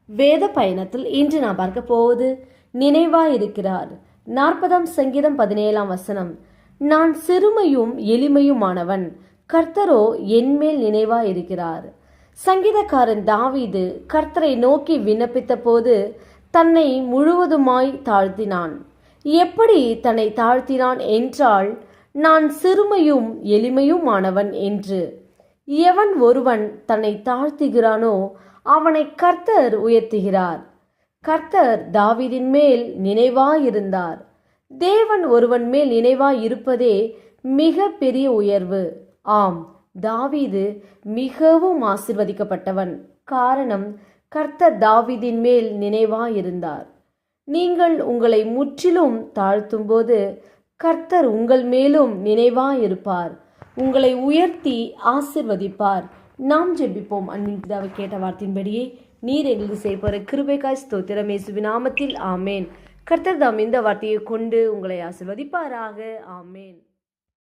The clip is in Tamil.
வேத பயணத்தில் இன்று நாம் பார்க்க போவது நினைவாயிருக்கிறார். 40 சங்கீதம் 17 நான் சிறுமையும் எளிமையுமானவன், கர்த்தரோ என்மேல் நினைவாயிருக்கிறார். சங்கீதக்காரன் தாவீது கர்த்தரை நோக்கி விண்ணப்பித்த போது தன்னை முழுவதுமாய் தாழ்த்தினான். எப்படி தன்னை தாழ்த்தினான் என்றால், நான் சிறுமையும் எளிமையுமானவன் என்று. எவன் ஒருவன் தன்னை தாழ்த்துகிறானோ அவனை கர்த்தர் உயர்த்துகிறார். கர்த்தர் தாவீதின் மேல் நினைவாயிருந்தார். தேவன் ஒருவன் மேல் நினைவாயிருப்பதே மிக பெரிய உயர்வு. ஆம், தாவீது மிகவும் ஆசீர்வதிக்கப்பட்டவன். காரணம், கர்த்தர் தாவீதின் மேல் நினைவாயிருந்தார். நீங்கள் உங்களை முற்றிலும் தாழ்த்தும்போது கர்த்தர் உங்கள் மேலும் நினைவாயிருப்பார், உங்களை உயர்த்தி ஆசீர்வதிப்பார். நாம் ஜெபிப்போம். அன்பின் பிதாவை, கேட்ட வார்த்தையின்படியே நீர் எங்களுக்கு செய்ய கிருபைக்காய் ஸ்தோத்திரம். இயேசுவின் நாமத்தில் ஆமேன். கர்த்தர் தாம் இந்த வார்த்தையை கொண்டு உங்களை ஆசீர்வதிப்பாராக. ஆமேன்.